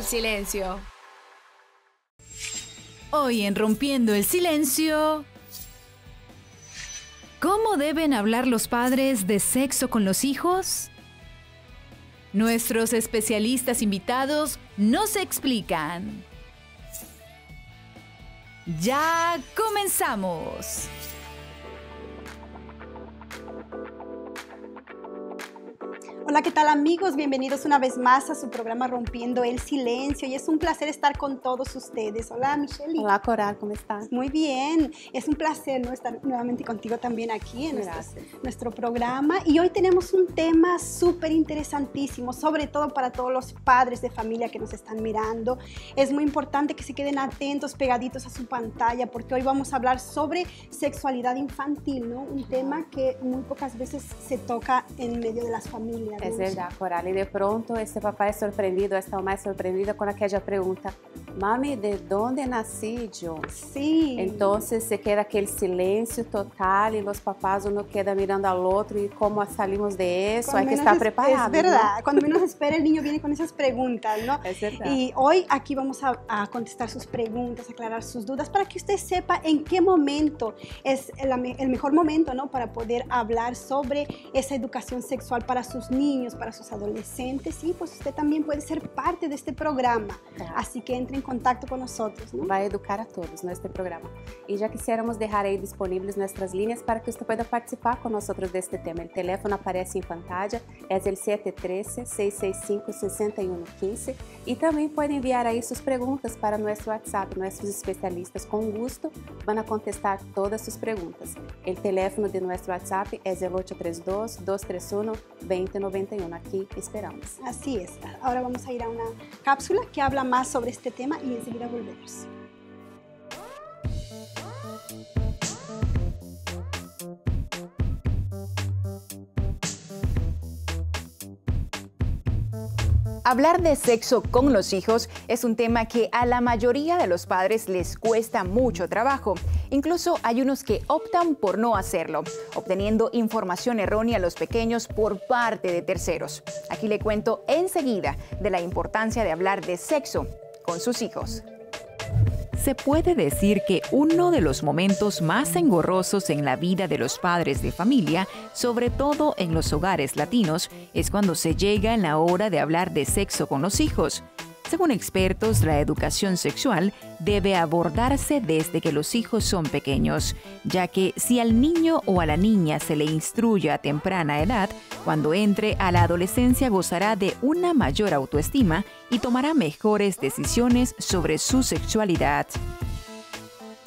silencio. Hoy en Rompiendo el Silencio, ¿cómo deben hablar los padres de sexo con los hijos? Nuestros especialistas invitados nos explican. ¡Ya comenzamos! Hola, ¿qué tal amigos? Bienvenidos una vez más a su programa Rompiendo el Silencio y es un placer estar con todos ustedes. Hola, Michelle. Hola, Coral, ¿cómo estás? Muy bien, es un placer estar nuevamente contigo también aquí en nuestro programa y hoy tenemos un tema súper interesantísimo, sobre todo para todos los padres de familia que nos están mirando. Es muy importante que se queden atentos, pegaditos a su pantalla, porque hoy vamos a hablar sobre sexualidad infantil, ¿no? Un tema que muy pocas veces se toca en medio de las familias. Es verdad, Coral. Y de pronto este papá es sorprendido, está más sorprendido con aquella pregunta: mami, ¿de dónde nací yo? Sí. Entonces se queda aquel silencio total y los papás uno queda mirando al otro y cómo salimos de eso. Hay que estar preparado. Es verdad, ¿no? cuando menos espera el niño viene con esas preguntas, ¿no? Es verdad. Y hoy aquí vamos a contestar sus preguntas, aclarar sus dudas para que usted sepa en qué momento es el mejor momento, ¿no? Para poder hablar sobre esa educación sexual para sus niños, para sus adolescentes, y pues usted también puede ser parte de este programa. Claro. Así que entre en contacto con nosotros, ¿no? Va a educar a todos nuestro programa. Y ya quisiéramos dejar ahí disponibles nuestras líneas para que usted pueda participar con nosotros de este tema. El teléfono aparece en pantalla, es el 713-665-6115 y también puede enviar ahí sus preguntas para nuestro WhatsApp. Nuestros especialistas con gusto van a contestar todas sus preguntas. El teléfono de nuestro WhatsApp es el 832-231-2091. Aquí esperamos. Así es. Ahora vamos a ir a una cápsula que habla más sobre este tema y enseguida volvemos. Hablar de sexo con los hijos es un tema que a la mayoría de los padres les cuesta mucho trabajo. Incluso hay unos que optan por no hacerlo, obteniendo información errónea a los pequeños por parte de terceros. Aquí le cuento enseguida de la importancia de hablar de sexo con sus hijos. Se puede decir que uno de los momentos más engorrosos en la vida de los padres de familia, sobre todo en los hogares latinos, es cuando se llega en la hora de hablar de sexo con los hijos. Según expertos, la educación sexual debe abordarse desde que los hijos son pequeños, ya que si al niño o a la niña se le instruye a temprana edad, cuando entre a la adolescencia gozará de una mayor autoestima y tomará mejores decisiones sobre su sexualidad.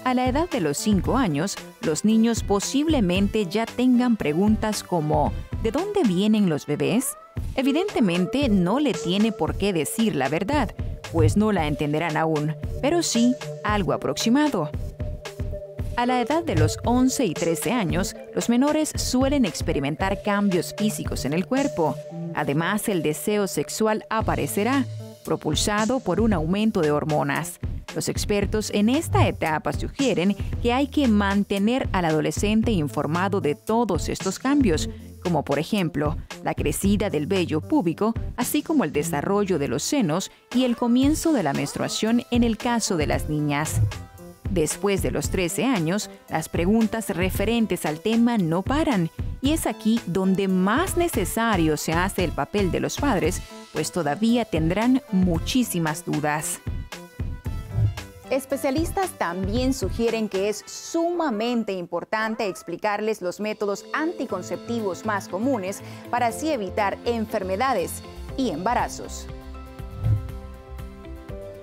A la edad de los 5 años, los niños posiblemente ya tengan preguntas como ¿de dónde vienen los bebés? Evidentemente no le tiene por qué decir la verdad, pues no la entenderán aún, pero sí algo aproximado. A la edad de los 11 y 13 años, los menores suelen experimentar cambios físicos en el cuerpo. Además, el deseo sexual aparecerá, propulsado por un aumento de hormonas. Los expertos en esta etapa sugieren que hay que mantener al adolescente informado de todos estos cambios, como por ejemplo, la crecida del vello púbico, así como el desarrollo de los senos y el comienzo de la menstruación en el caso de las niñas. Después de los 13 años, las preguntas referentes al tema no paran, y es aquí donde más necesario se hace el papel de los padres, pues todavía tendrán muchísimas dudas. Especialistas también sugieren que es sumamente importante explicarles los métodos anticonceptivos más comunes para así evitar enfermedades y embarazos.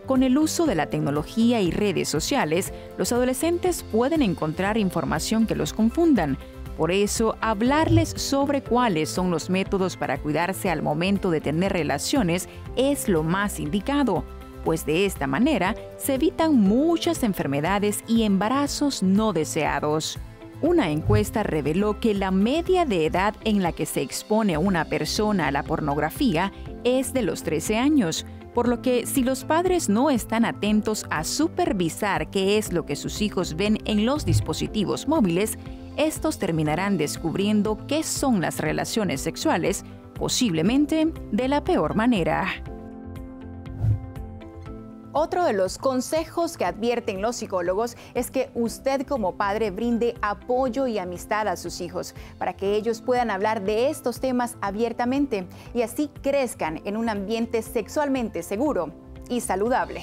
Con el uso de la tecnología y redes sociales, los adolescentes pueden encontrar información que los confundan. Por eso, hablarles sobre cuáles son los métodos para cuidarse al momento de tener relaciones es lo más indicado, pues de esta manera se evitan muchas enfermedades y embarazos no deseados. Una encuesta reveló que la media de edad en la que se expone una persona a la pornografía es de los 13 años, por lo que si los padres no están atentos a supervisar qué es lo que sus hijos ven en los dispositivos móviles, estos terminarán descubriendo qué son las relaciones sexuales, posiblemente de la peor manera. Otro de los consejos que advierten los psicólogos es que usted como padre brinde apoyo y amistad a sus hijos para que ellos puedan hablar de estos temas abiertamente y así crezcan en un ambiente sexualmente seguro y saludable.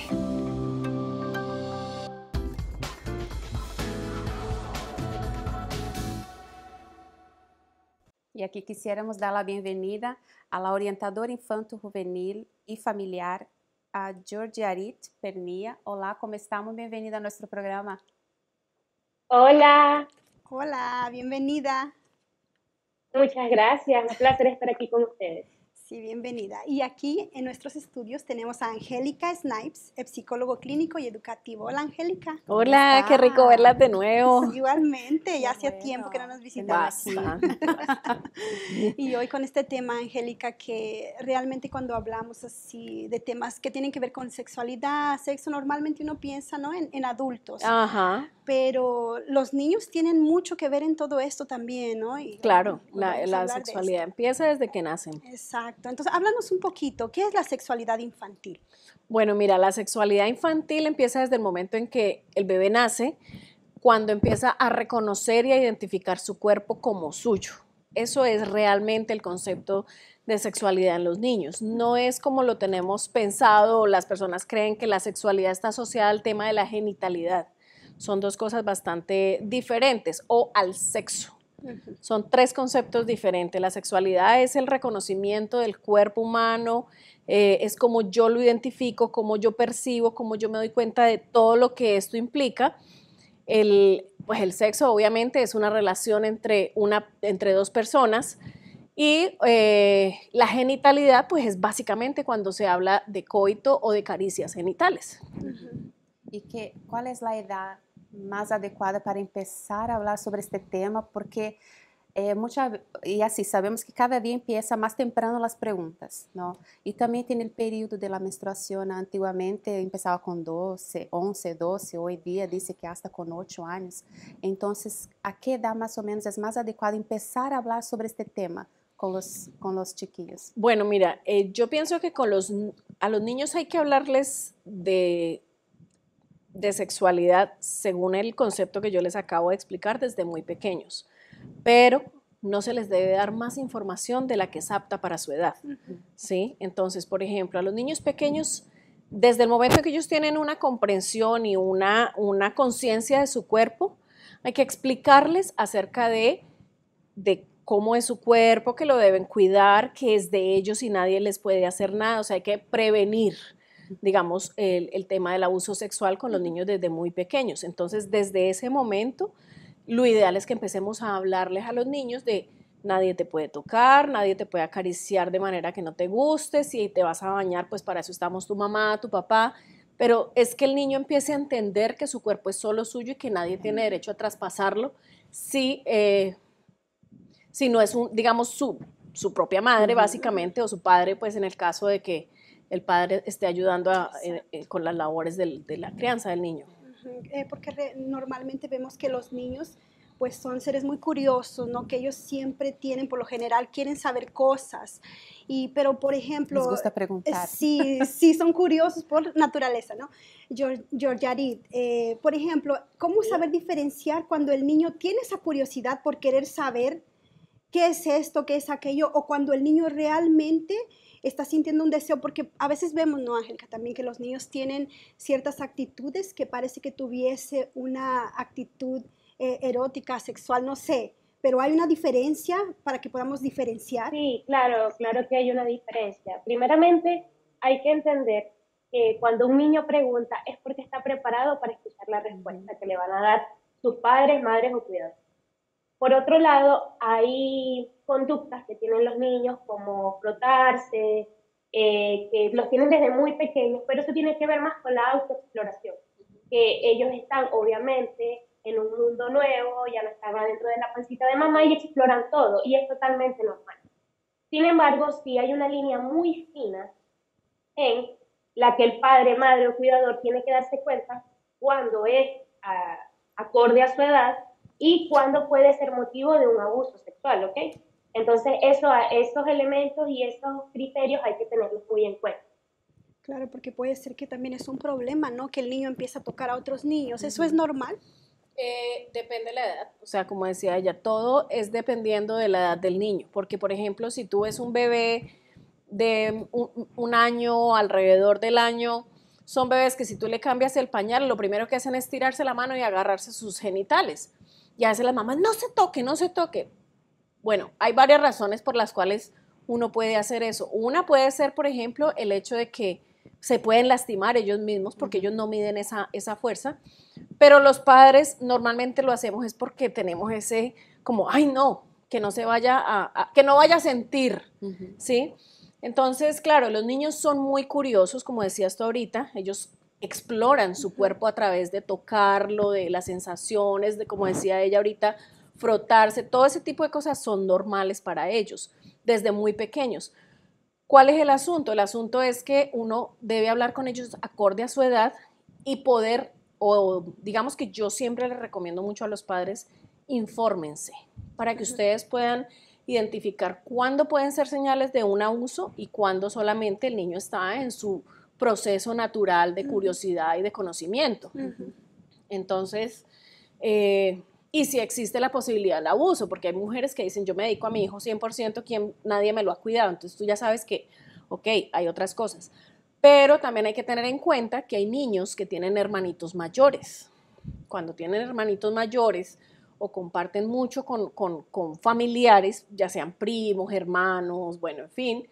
E aqui quisiéramos dar a bem-vinda à orientadora infanto-juvenil e familiar, a Georgiarit Pernia. Olá, como estamos? Bem-vinda a nosso programa. Hola, Hola, bienvenida. muchas gracias. Un placer estar aquí con ustedes. Sí, bienvenida. Y aquí en nuestros estudios tenemos a Angélica Snipes, psicólogo clínico y educativo. Hola, Angélica. Hola, qué rico verlas de nuevo. Sí, igualmente, ya hacía bueno, tiempo que no nos visitabas. Y hoy con este tema, Angélica, que realmente cuando hablamos así de temas que tienen que ver con sexualidad, sexo, normalmente uno piensa, ¿no?, en adultos. Ajá, Pero los niños tienen mucho que ver en todo esto también, ¿no? Y claro, vamos a la hablar de sexualidad esto. empieza desde que nacen. Exacto. Entonces, háblanos un poquito, ¿qué es la sexualidad infantil? Bueno, mira, la sexualidad infantil empieza desde el momento en que el bebé nace, cuando empieza a reconocer y a identificar su cuerpo como suyo. Eso es realmente el concepto de sexualidad en los niños. No es como lo tenemos pensado, las personas creen que la sexualidad está asociada al tema de la genitalidad. Son dos cosas bastante diferentes, o al sexo. Son tres conceptos diferentes. La sexualidad es el reconocimiento del cuerpo humano, es como yo lo identifico, como yo percibo, como yo me doy cuenta de todo lo que esto implica. Pues el sexo obviamente es una relación entre dos personas y la genitalidad pues es básicamente cuando se habla de coito o de caricias genitales. E qual é a idade mais adequada para começar a falar sobre este tema? Porque sabemos que cada dia empieza mais temprano as perguntas, não? E também tem o período da menstruação. Antigamente começava com 12, 11, 12, hoje em dia diz que hasta com 8 anos. Então, a que idade mais ou menos é mais adequado começar a falar sobre este tema con los chiquillos? Bueno, mira, yo pienso que a los niños hay que hablarles de sexualidad según el concepto que yo les acabo de explicar desde muy pequeños, pero no se les debe dar más información de la que es apta para su edad, ¿sí? Entonces, por ejemplo, a los niños pequeños, desde el momento que ellos tienen una comprensión y una conciencia de su cuerpo, hay que explicarles acerca de cómo es su cuerpo, que lo deben cuidar, que es de ellos y nadie les puede hacer nada. O sea, hay que prevenir, digamos, el tema del abuso sexual con los niños desde muy pequeños. Entonces, desde ese momento, lo ideal es que empecemos a hablarles a los niños de nadie te puede tocar, nadie te puede acariciar de manera que no te guste, si te vas a bañar, pues para eso estamos tu mamá, tu papá, pero es que el niño empiece a entender que su cuerpo es solo suyo y que nadie tiene derecho a traspasarlo si no es, digamos, su propia madre, básicamente, o su padre, pues en el caso de que el padre esté ayudando con las labores de la crianza del niño. Porque normalmente vemos que los niños pues son seres muy curiosos, ¿no? Que ellos siempre tienen, por lo general, quieren saber cosas. Pero, por ejemplo... Les gusta preguntar. Sí, son curiosos por naturaleza, ¿no? Georgiarit, por ejemplo, ¿cómo saber diferenciar cuando el niño tiene esa curiosidad por querer saber qué es esto, qué es aquello, o cuando el niño realmente está sintiendo un deseo? Porque a veces vemos, ¿no, Angélica? También que los niños tienen ciertas actitudes que parece que tuviese una actitud erótica, sexual, no sé, pero hay una diferencia para que podamos diferenciar. Sí, claro que hay una diferencia. Primeramente, hay que entender que cuando un niño pregunta es porque está preparado para escuchar la respuesta que le van a dar sus padres, madres o cuidadores. Por otro lado, hay conductas que tienen los niños como frotarse, que los tienen desde muy pequeños, pero eso tiene que ver más con la autoexploración, que ellos están obviamente en un mundo nuevo, ya no están adentro de la pancita de mamá y exploran todo, y es totalmente normal. Sin embargo, sí hay una línea muy fina en la que el padre, madre o cuidador tiene que darse cuenta cuando es acorde a su edad y cuándo puede ser motivo de un abuso sexual, ¿ok? Entonces, esos elementos y esos criterios hay que tenerlos muy en cuenta. Claro, porque puede ser que también es un problema, ¿no? Que el niño empieza a tocar a otros niños. ¿Eso es normal? Depende de la edad, o sea, como decía ella, todo es dependiendo de la edad del niño, porque por ejemplo, si tú ves un bebé de un año, alrededor del año, son bebés que si tú le cambias el pañal, lo primero que hacen es tirarse la mano y agarrarse sus genitales. Y hace la mamá, no se toque, no se toque. Bueno, hay varias razones por las cuales uno puede hacer eso. Una puede ser, por ejemplo, el hecho de que se pueden lastimar ellos mismos porque ellos no miden esa fuerza, pero los padres normalmente lo hacemos es porque tenemos ese como, ay no, que no se vaya que no vaya a sentir, ¿sí? Entonces, claro, los niños son muy curiosos, como decías tú ahorita, ellos exploran su cuerpo a través de tocarlo, de las sensaciones, de como decía ella ahorita, frotarse, todo ese tipo de cosas son normales para ellos, desde muy pequeños. ¿Cuál es el asunto? El asunto es que uno debe hablar con ellos acorde a su edad y poder, o digamos que yo siempre les recomiendo mucho a los padres, infórmense para que ustedes puedan identificar cuándo pueden ser señales de un abuso y cuándo solamente el niño está en su proceso natural de curiosidad y de conocimiento. Entonces, y si existe la posibilidad del abuso, porque hay mujeres que dicen, yo me dedico a mi hijo 100%, nadie me lo ha cuidado, entonces tú ya sabes que, ok, hay otras cosas. Pero también hay que tener en cuenta que hay niños que tienen hermanitos mayores. Cuando tienen hermanitos mayores o comparten mucho con familiares, ya sean primos, hermanos, bueno, en fin,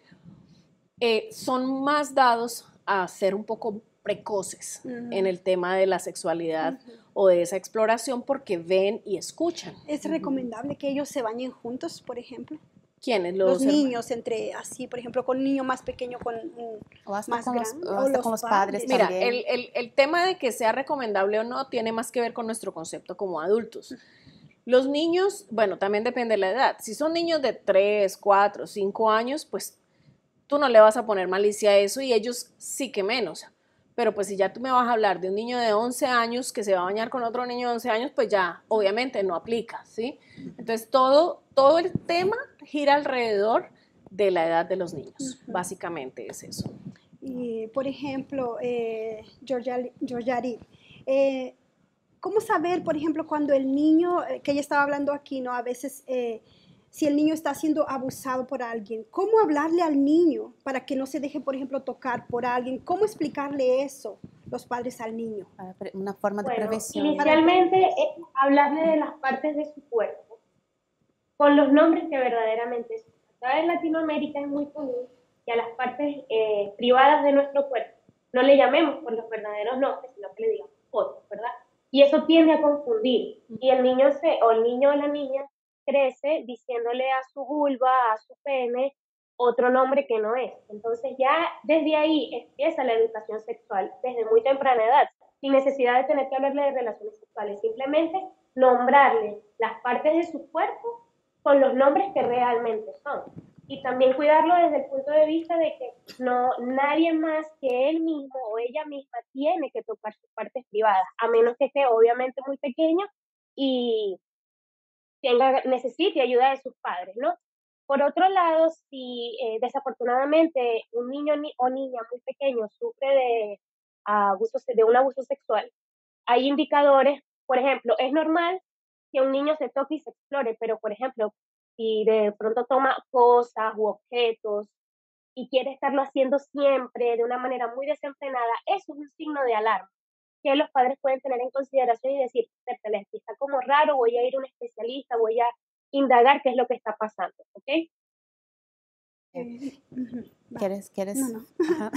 son más dados a ser un poco precoces en el tema de la sexualidad o de esa exploración porque ven y escuchan. ¿Es recomendable que ellos se bañen juntos, por ejemplo? ¿Quiénes? Los niños, entre así, por ejemplo, con un niño más pequeño, con más grande, o hasta con los padres Mira, también. el tema de que sea recomendable o no tiene más que ver con nuestro concepto como adultos. Los niños, bueno, también depende de la edad. Si son niños de 3, 4, 5 años, pues tú no le vas a poner malicia a eso y ellos sí que menos. Pero pues si ya tú me vas a hablar de un niño de 11 años que se va a bañar con otro niño de 11 años, pues ya obviamente no aplica, ¿sí? Entonces todo el tema gira alrededor de la edad de los niños, básicamente es eso. Y, por ejemplo, Georgiari, ¿cómo saber, por ejemplo, cuando el niño, que ella estaba hablando aquí, ¿no? A veces, si el niño está siendo abusado por alguien, ¿cómo hablarle al niño para que no se deje, por ejemplo, tocar por alguien? ¿Cómo explicarle eso los padres al niño? Una forma de prevención. Inicialmente es hablarle de las partes de su cuerpo, con los nombres que verdaderamente son. Acá en Latinoamérica es muy común que a las partes privadas de nuestro cuerpo no le llamemos por los verdaderos nombres, sino que le digamos otros, ¿verdad? Y eso tiende a confundir. Y el niño o la niña crece diciéndole a su vulva, a su pene, otro nombre que no es. Entonces ya desde ahí empieza la educación sexual, desde muy temprana edad, sin necesidad de tener que hablarle de relaciones sexuales, simplemente nombrarle las partes de su cuerpo con los nombres que realmente son. Y también cuidarlo desde el punto de vista de que nadie más que él mismo o ella misma tiene que tocar sus partes privadas, a menos que esté obviamente muy pequeño y necesite ayuda de sus padres, ¿no? Por otro lado, si desafortunadamente un niño o niña muy pequeño sufre de un abuso sexual, hay indicadores, por ejemplo, es normal que un niño se toque y se explore, pero por ejemplo, si de pronto toma cosas u objetos y quiere estarlo haciendo siempre de una manera muy desenfrenada, eso es un signo de alarma que los padres pueden tener en consideración y decir, aquí está como raro, voy a ir a un especialista, voy a indagar qué es lo que está pasando, ¿ok? ¿Quieres? No, no.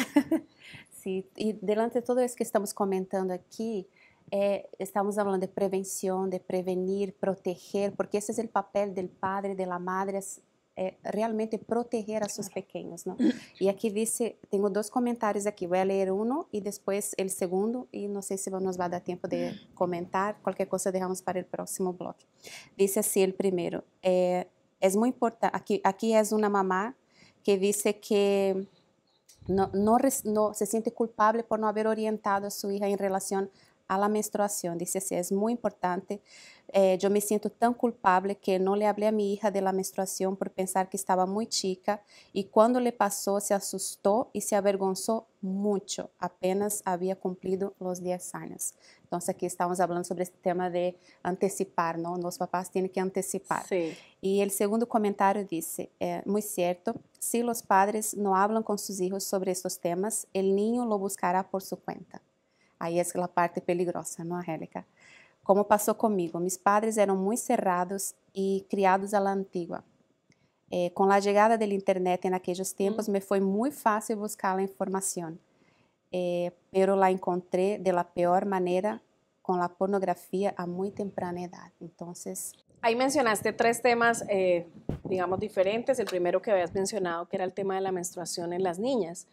Sí, y delante de todo eso que estamos comentando aquí, estamos hablando de prevención, de prevenir, proteger, porque ese es el papel del padre, de la madre, realmente proteger a sus pequeños, ¿no? Y aquí dice, tengo dos comentarios aquí, voy a leer uno y después el segundo, y no sé si nos va a dar tiempo de comentar, cualquier cosa dejamos para el próximo bloque. Dice así el primero, es muy importante, aquí es una mamá que dice que no se siente culpable por no haber orientado a su hija en relación a la menstruación. Dice así, es muy importante. Yo me siento tan culpable que no le hablé a mi hija de la menstruación por pensar que estaba muy chica y cuando le pasó se asustó y se avergonzó mucho. Apenas había cumplido los 10 años. Entonces aquí estamos hablando sobre este tema de anticipar, ¿no? Los papás tienen que anticipar. Sí. Y el segundo comentario dice, muy cierto, si los padres no hablan con sus hijos sobre estos temas, el niño lo buscará por su cuenta. Ahí es la parte peligrosa, ¿no, Angélica? Como pasó conmigo, mis padres eran muy cerrados y criados a la antigua. Con la llegada del internet en aquellos tiempos me fue muy fácil buscar la información, pero la encontré de la peor manera con la pornografía a muy temprana edad. Entonces, ahí mencionaste 3 temas, digamos, diferentes. El primero que habías mencionado, que era el tema de la menstruación en las niñas.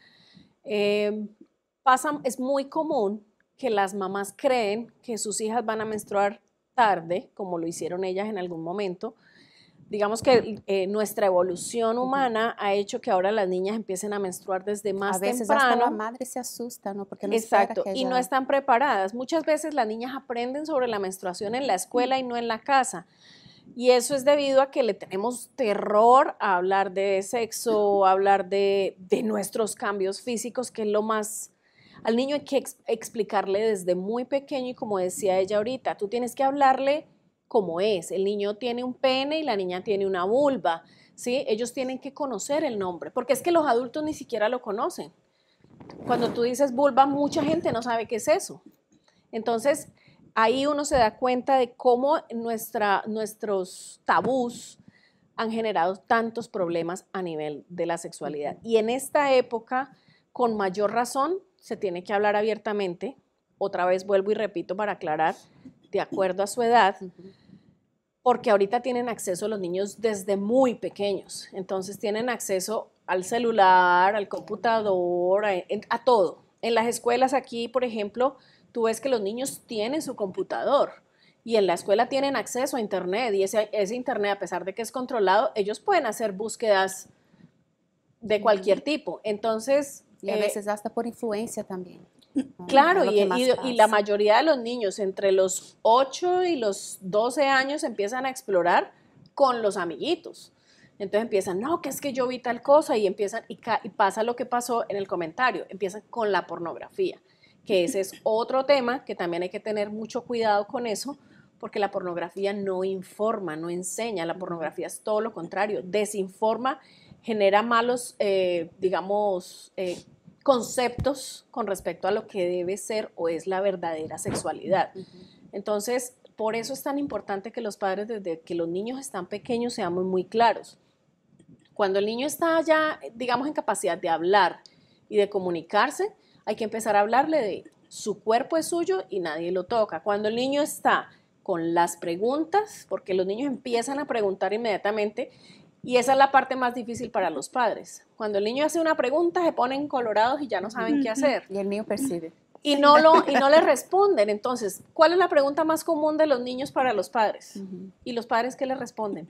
Es muy común que las mamás creen que sus hijas van a menstruar tarde, como lo hicieron ellas en algún momento. Digamos que nuestra evolución humana ha hecho que ahora las niñas empiecen a menstruar desde más temprano. A veces hasta la madre se asusta, ¿no? Porque no Exacto, espera que y no están preparadas. Muchas veces las niñas aprenden sobre la menstruación en la escuela y no en la casa. Y eso es debido a que le tenemos terror a hablar de sexo, a hablar de nuestros cambios físicos, que es lo más... Al niño hay que explicarle desde muy pequeño y como decía ella ahorita, tú tienes que hablarle como es. El niño tiene un pene y la niña tiene una vulva, ¿sí? Ellos tienen que conocer el nombre, porque es que los adultos ni siquiera lo conocen. Cuando tú dices vulva, mucha gente no sabe qué es eso. Entonces, ahí uno se da cuenta de cómo nuestros tabús han generado tantos problemas a nivel de la sexualidad. Y en esta época, con mayor razón, se tiene que hablar abiertamente. Otra vez vuelvo y repito para aclarar, de acuerdo a su edad, porque ahorita tienen acceso los niños desde muy pequeños. Entonces tienen acceso al celular, al computador, a todo. En las escuelas aquí, por ejemplo, tú ves que los niños tienen su computador y en la escuela tienen acceso a internet y ese internet, a pesar de que es controlado, ellos pueden hacer búsquedas de cualquier tipo. Entonces... Y a veces hasta por influencia también. Claro, y la mayoría de los niños entre los 8 y los 12 años empiezan a explorar con los amiguitos. Entonces empiezan, no, que es que yo vi tal cosa y empiezan, y pasa lo que pasó en el comentario, empiezan con la pornografía, que ese es otro tema que también hay que tener mucho cuidado con eso, porque la pornografía no informa, no enseña, la pornografía es todo lo contrario, desinforma, genera malos, conceptos con respecto a lo que debe ser o es la verdadera sexualidad. Entonces, por eso es tan importante que los padres, desde que los niños están pequeños, seamos muy claros. Cuando el niño está ya, digamos, en capacidad de hablar y de comunicarse, hay que empezar a hablarle de su cuerpo es suyo y nadie lo toca. Cuando el niño está con las preguntas, porque los niños empiezan a preguntar inmediatamente, y esa es la parte más difícil para los padres. Cuando el niño hace una pregunta, se ponen colorados y ya no saben qué hacer. Y el niño percibe. Y no le responden. Entonces, ¿cuál es la pregunta más común de los niños para los padres? ¿Y los padres qué les responden?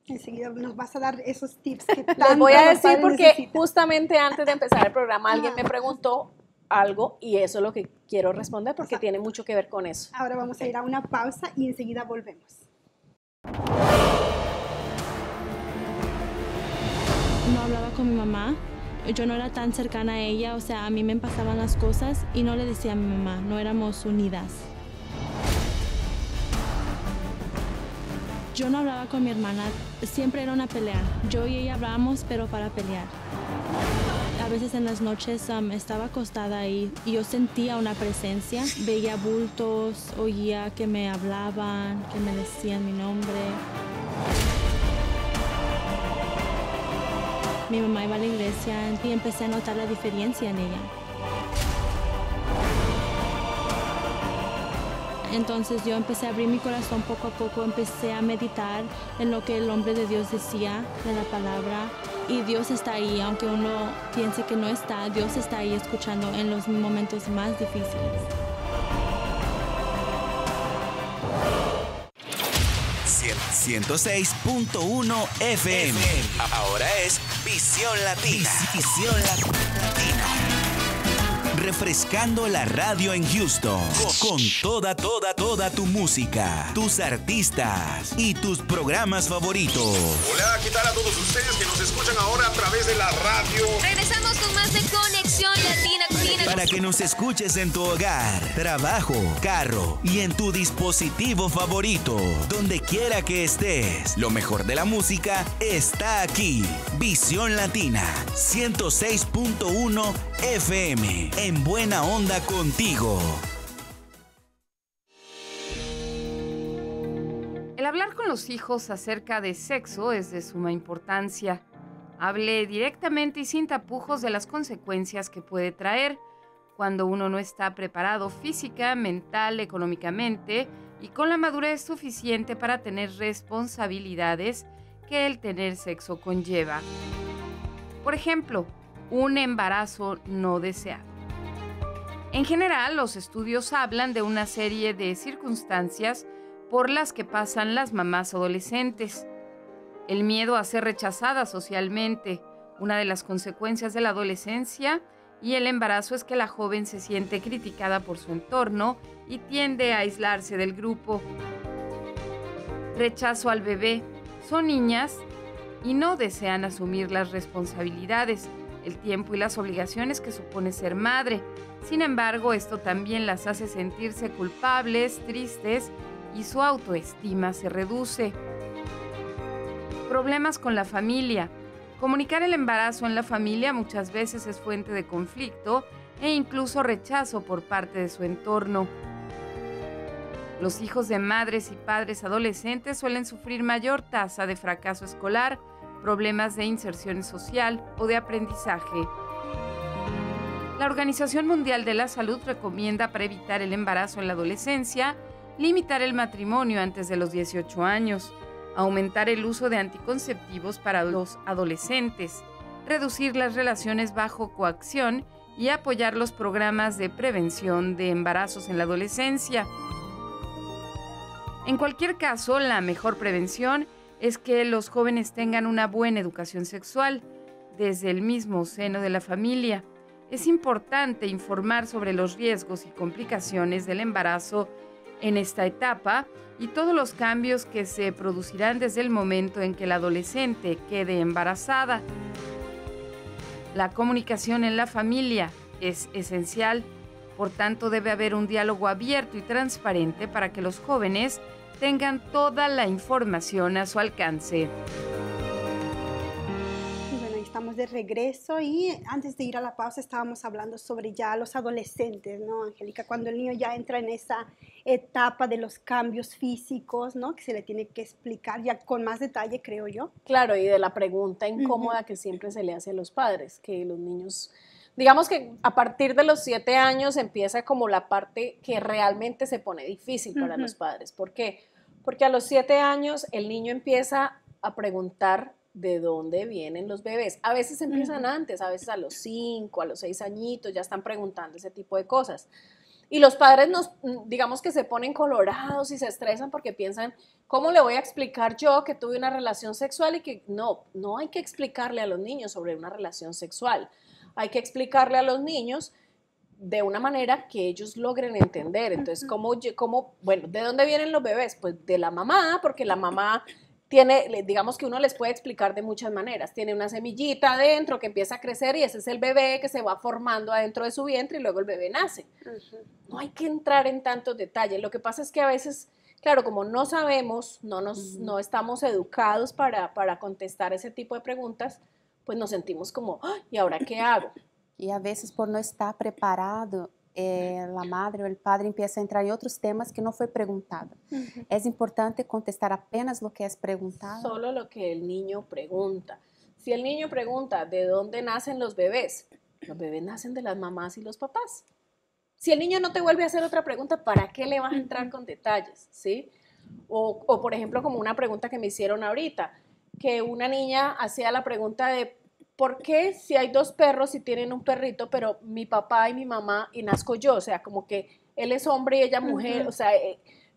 Enseguida nos vas a dar esos tips que tanto les voy a decir porque necesitan. Justamente antes de empezar el programa alguien me preguntó algo y eso es lo que quiero responder porque tiene mucho que ver con eso. Ahora vamos a ir a una pausa y enseguida volvemos. No hablaba con mi mamá, yo no era tan cercana a ella, o sea, a mí me pasaban las cosas y no le decía a mi mamá, no éramos unidas. Yo no hablaba con mi hermana, siempre era una pelea. Yo y ella hablábamos, pero para pelear. A veces en las noches estaba acostada y yo sentía una presencia, veía bultos, oía que me hablaban, que me decían mi nombre. Mi mamá iba a la iglesia y empecé a notar la diferencia en ella. Entonces yo empecé a abrir mi corazón poco a poco, empecé a meditar en lo que el hombre de Dios decía, de la palabra. Y Dios está ahí, aunque uno piense que no está, Dios está ahí escuchando en los momentos más difíciles. .106.1 FM. Ahora es Visión Latina. Visión Latina. refrescando la radio en Houston. Con toda tu música, tus artistas y tus programas favoritos. Hola, ¿qué tal a todos ustedes que nos escuchan ahora a través de la radio? Regresamos con más de Conexión Latina. Para que nos escuches en tu hogar, trabajo, carro y en tu dispositivo favorito, donde quiera que estés. Lo mejor de la música está aquí. Visión Latina 106.1 FM, en buena onda contigo. El hablar con los hijos acerca de sexo es de suma importancia. Hable directamente y sin tapujos de las consecuencias que puede traer cuando uno no está preparado física, mental, económicamente y con la madurez suficiente para tener responsabilidades que el tener sexo conlleva. Por ejemplo, un embarazo no deseado. En general, los estudios hablan de una serie de circunstancias por las que pasan las mamás adolescentes. El miedo a ser rechazada socialmente, una de las consecuencias de la adolescencia y el embarazo es que la joven se siente criticada por su entorno y tiende a aislarse del grupo. Rechazo al bebé. Son niñas y no desean asumir las responsabilidades, el tiempo y las obligaciones que supone ser madre. Sin embargo, esto también las hace sentirse culpables, tristes y su autoestima se reduce. Problemas con la familia. Comunicar el embarazo en la familia muchas veces es fuente de conflicto e incluso rechazo por parte de su entorno. Los hijos de madres y padres adolescentes suelen sufrir mayor tasa de fracaso escolar, problemas de inserción social o de aprendizaje. La Organización Mundial de la Salud recomienda para evitar el embarazo en la adolescencia, limitar el matrimonio antes de los 18 años, aumentar el uso de anticonceptivos para los adolescentes, reducir las relaciones bajo coacción y apoyar los programas de prevención de embarazos en la adolescencia. En cualquier caso, la mejor prevención es que los jóvenes tengan una buena educación sexual desde el mismo seno de la familia. Es importante informar sobre los riesgos y complicaciones del embarazo en esta etapa y todos los cambios que se producirán desde el momento en que la adolescente quede embarazada. La comunicación en la familia es esencial, por tanto debe haber un diálogo abierto y transparente para que los jóvenes tengan toda la información a su alcance. Estamos de regreso y antes de ir a la pausa estábamos hablando sobre ya los adolescentes, ¿no, Angélica? Cuando el niño ya entra en esa etapa de los cambios físicos, ¿no? Que se le tiene que explicar ya con más detalle, creo yo. Claro, y de la pregunta incómoda que siempre se le hace a los padres, que los niños, digamos que a partir de los 7 años empieza como la parte que realmente se pone difícil para los padres. ¿Por qué? Porque a los 7 años el niño empieza a preguntar de dónde vienen los bebés. A veces empiezan antes, a veces a los 5, a los 6 añitos, ya están preguntando ese tipo de cosas. Y los padres digamos que se ponen colorados y se estresan porque piensan, ¿cómo le voy a explicar yo que tuve una relación sexual? Y que no hay que explicarle a los niños sobre una relación sexual. Hay que explicarle a los niños de una manera que ellos logren entender. Entonces, bueno, ¿de dónde vienen los bebés? Pues de la mamá, porque la mamá digamos que uno les puede explicar de muchas maneras. Tiene una semillita adentro que empieza a crecer y ese es el bebé que se va formando adentro de su vientre y luego el bebé nace. No hay que entrar en tantos detalles. Lo que pasa es que a veces, claro, como no sabemos, no estamos educados para contestar ese tipo de preguntas, pues nos sentimos como, ¿y ahora qué hago? Y a veces por no estar preparado, la madre o el padre empieza a entrar en otros temas que no fue preguntado. Es importante contestar apenas lo que es preguntado. Solo lo que el niño pregunta. Si el niño pregunta de dónde nacen los bebés nacen de las mamás y los papás. Si el niño no te vuelve a hacer otra pregunta, ¿para qué le vas a entrar con detalles? ¿Sí? O por ejemplo, como una pregunta que me hicieron ahorita, que una niña hacía la pregunta de ¿por qué si hay 2 perros y tienen un perrito, pero mi papá y mi mamá y nazco yo? O sea, como que él es hombre y ella mujer. O sea,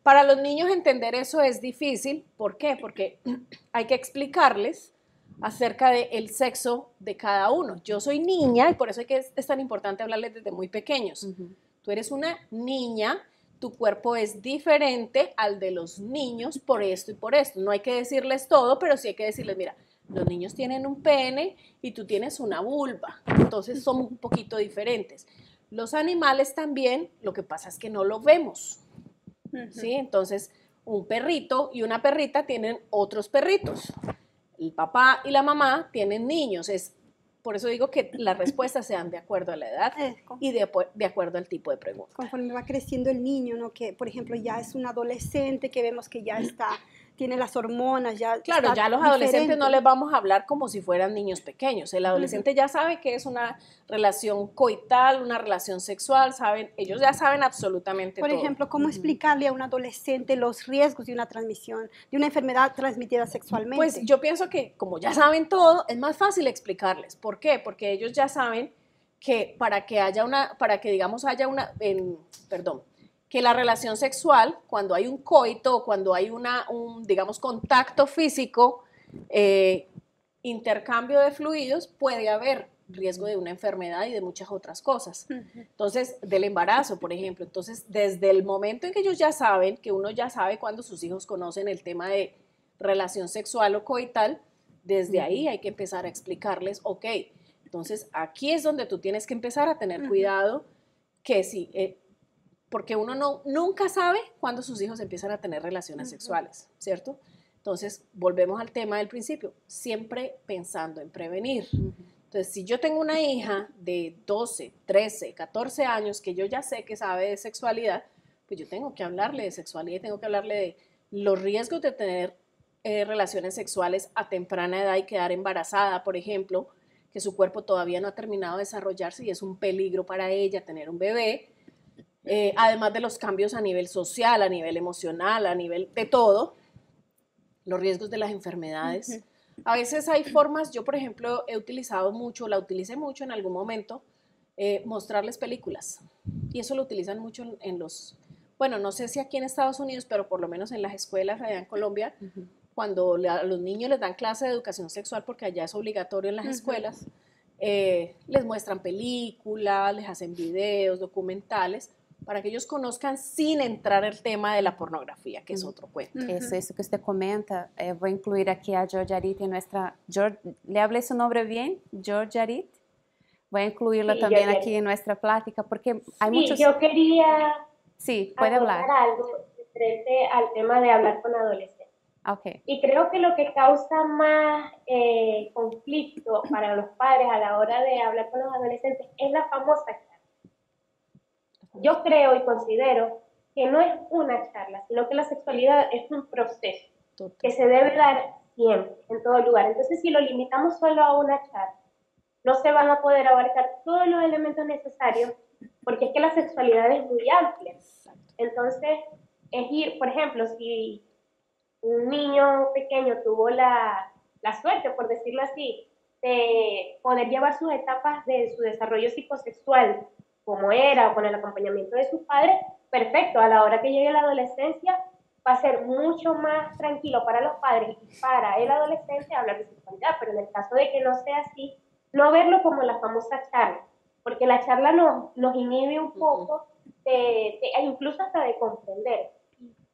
para los niños entender eso es difícil. ¿Por qué? Porque hay que explicarles acerca del sexo de cada uno. Yo soy niña y por eso es tan importante hablarles desde muy pequeños. Tú eres una niña, tu cuerpo es diferente al de los niños por esto y por esto. No hay que decirles todo, pero sí hay que decirles, mira, los niños tienen un pene y tú tienes una vulva, entonces somos un poquito diferentes. Los animales también, lo que pasa es que no lo vemos, ¿sí? Entonces, un perrito y una perrita tienen otros perritos. El papá y la mamá tienen niños. Por eso digo que las respuestas sean de acuerdo a la edad y de acuerdo al tipo de pregunta. Conforme va creciendo el niño, ¿no? Que, por ejemplo, ya es un adolescente, que vemos que ya tiene las hormonas, ya claro, ya a los adolescentes no les vamos a hablar como si fueran niños pequeños. El adolescente ya sabe que es una relación coital, una relación sexual, ellos ya saben absolutamente todo. Por ejemplo, ¿cómo explicarle a un adolescente los riesgos de una transmisión, de una enfermedad transmitida sexualmente? Pues yo pienso que como ya saben todo, es más fácil explicarles. ¿Por qué? Porque ellos ya saben que que la relación sexual, cuando hay un coito, cuando hay digamos, contacto físico, intercambio de fluidos, puede haber riesgo de una enfermedad y de muchas otras cosas. Entonces, del embarazo, por ejemplo. Entonces, desde el momento en que ellos ya saben, que uno ya sabe cuando sus hijos conocen el tema de relación sexual o coital, desde ahí hay que empezar a explicarles, ok, entonces aquí es donde tú tienes que empezar a tener cuidado, que sí, porque uno nunca sabe cuándo sus hijos empiezan a tener relaciones sexuales, ¿cierto? Entonces, volvemos al tema del principio, siempre pensando en prevenir. Entonces, si yo tengo una hija de 12, 13, 14 años que yo ya sé que sabe de sexualidad, pues yo tengo que hablarle de sexualidad y tengo que hablarle de los riesgos de tener relaciones sexuales a temprana edad y quedar embarazada, por ejemplo, que su cuerpo todavía no ha terminado de desarrollarse y es un peligro para ella tener un bebé. Además de los cambios a nivel social, a nivel emocional, a nivel de todo, los riesgos de las enfermedades. A veces hay formas, yo por ejemplo la utilicé mucho en algún momento, mostrarles películas. Y eso lo utilizan mucho bueno, no sé si aquí en Estados Unidos, pero por lo menos en las escuelas allá en Colombia, cuando a los niños les dan clase de educación sexual, porque allá es obligatorio en las escuelas, les muestran películas, les hacen videos, documentales, para que ellos conozcan sin entrar el tema de la pornografía, que es otro cuento. Eso que usted comenta, voy a incluir aquí a George Arit en ¿le hablé su nombre bien? George Arit. Voy a incluirlo también aquí en nuestra plática, porque hay muchos... yo quería puede hablar algo frente al tema de hablar con adolescentes. Okay. Y creo que lo que causa más conflicto para los padres a la hora de hablar con los adolescentes es la famosa charla. Yo creo y considero que no es una charla, sino que la sexualidad es un proceso que se debe dar siempre, en todo lugar. Entonces, si lo limitamos solo a una charla, no se van a poder abarcar todos los elementos necesarios, porque es que la sexualidad es muy amplia. Entonces, es ir, por ejemplo, si un niño pequeño tuvo la suerte, por decirlo así, de poder llevar sus etapas de su desarrollo psicosexual como era, o con el acompañamiento de sus padres, perfecto. A la hora que llegue la adolescencia, va a ser mucho más tranquilo para los padres y para el adolescente hablar de sexualidad, pero en el caso de que no sea así, no verlo como la famosa charla, porque la charla nos inhibe un poco, incluso hasta de comprender.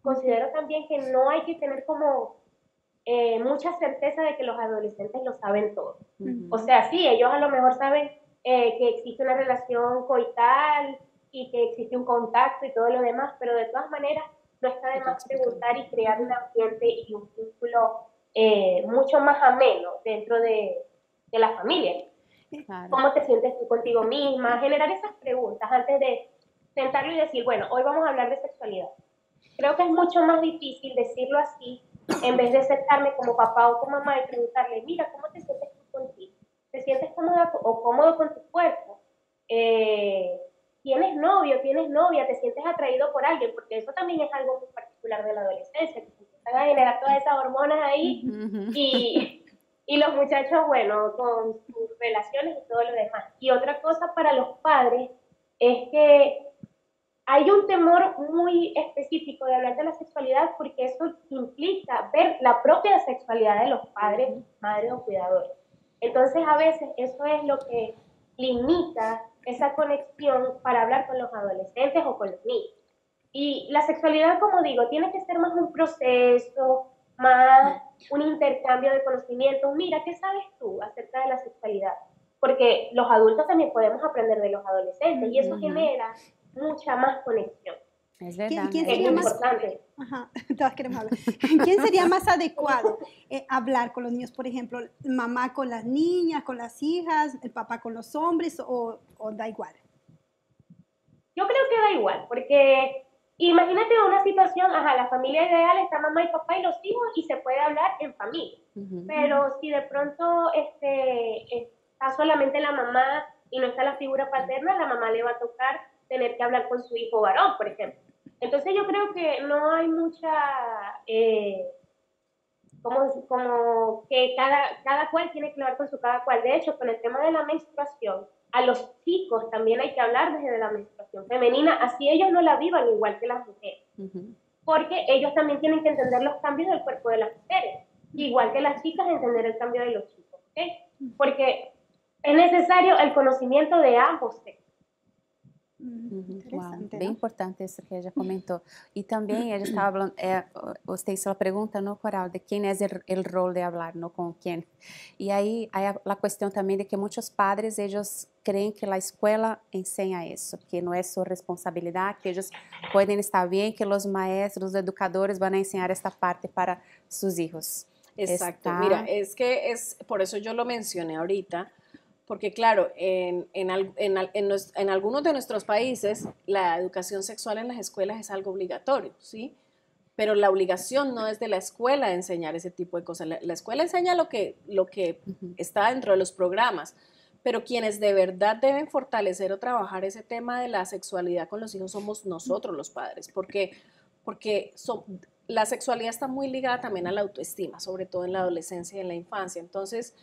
Considero también que no hay que tener como mucha certeza de que los adolescentes lo saben todo. O sea, sí, ellos a lo mejor saben que existe una relación coital y que existe un contacto y todo lo demás, pero de todas maneras no está de más preguntar y crear un ambiente y un vínculo mucho más ameno dentro de la familia. Claro. ¿Cómo te sientes tú contigo misma? Generar esas preguntas antes de sentarlo y decir, bueno, hoy vamos a hablar de sexualidad. Creo que es mucho más difícil decirlo así en vez de sentarme como papá o como mamá y preguntarle, mira, ¿cómo te sientes tú contigo? ¿Te sientes cómoda o cómodo con tu cuerpo? ¿Tienes novio, tienes novia? ¿Te sientes atraído por alguien? Porque eso también es algo muy particular de la adolescencia, que se empiezan a generar todas esas hormonas ahí y los muchachos, bueno, con sus relaciones y todo lo demás. Y otra cosa para los padres es que hay un temor muy específico de hablar de la sexualidad porque eso implica ver la propia sexualidad de los padres, madres o cuidadores. Entonces, a veces eso es lo que limita esa conexión para hablar con los adolescentes o con los niños. Y la sexualidad, como digo, tiene que ser más un proceso, más un intercambio de conocimientos. Mira, ¿qué sabes tú acerca de la sexualidad? Porque los adultos también podemos aprender de los adolescentes y eso genera mucha más conexión. Es verdad. ¿Quién sería es más, importante. ajá, todas queremos hablar. ¿Quién sería más adecuado hablar con los niños? Por ejemplo, mamá con las niñas, con las hijas, el papá con los hombres, o da igual. Yo creo que da igual, porque imagínate una situación, la familia ideal está mamá y papá y los hijos y se puede hablar en familia. Pero si de pronto está solamente la mamá y no está la figura paterna, la mamá le va a tocar tener que hablar con su hijo varón, por ejemplo. Entonces yo creo que no hay mucha, como que cada cual tiene que hablar con su cada cual. De hecho, con el tema de la menstruación, a los chicos también hay que hablar desde la menstruación femenina, así ellos no la vivan igual que las mujeres. Porque ellos también tienen que entender los cambios del cuerpo de las mujeres, igual que las chicas entender el cambio de los chicos, ¿okay? Porque es necesario el conocimiento de ambos sexos. Wow, bem importante isso que ella comentou. E também ella estava falando, usted hizo la pregunta, ¿no, Coral? De quién es el rol de hablar, ¿no? Con quién. Y ahí hay la cuestión también de que muchos padres, ellos creen que la escuela enseña eso, que no es su responsabilidad, que ellos pueden estar bien, que los maestros, los educadores van a enseñar esta parte para sus hijos. Exacto. Mira, es que por eso yo lo mencioné ahorita, porque claro, en algunos de nuestros países la educación sexual en las escuelas es algo obligatorio, ¿sí? Pero la obligación no es de la escuela de enseñar ese tipo de cosas. La escuela enseña lo que está dentro de los programas, pero quienes de verdad deben fortalecer o trabajar ese tema de la sexualidad con los hijos somos nosotros los padres, porque la sexualidad está muy ligada también a la autoestima, sobre todo en la adolescencia y en la infancia. Entonces,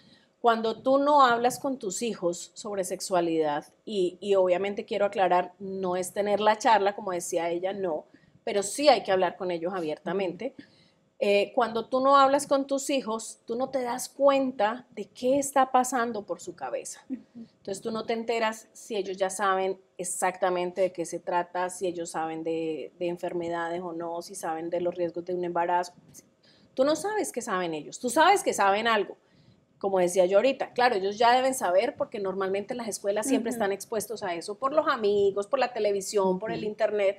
cuando tú no hablas con tus hijos sobre sexualidad, y obviamente quiero aclarar, no es tener la charla, como decía ella, no, pero sí hay que hablar con ellos abiertamente. Cuando tú no hablas con tus hijos, tú no te das cuenta de qué está pasando por su cabeza. Entonces tú no te enteras si ellos ya saben exactamente de qué se trata, si ellos saben de enfermedades o no, si saben de los riesgos de un embarazo. Tú no sabes qué saben ellos, tú sabes que saben algo. Como decía yo ahorita, claro, ellos ya deben saber porque normalmente en las escuelas siempre están expuestos a eso por los amigos, por la televisión, por el internet,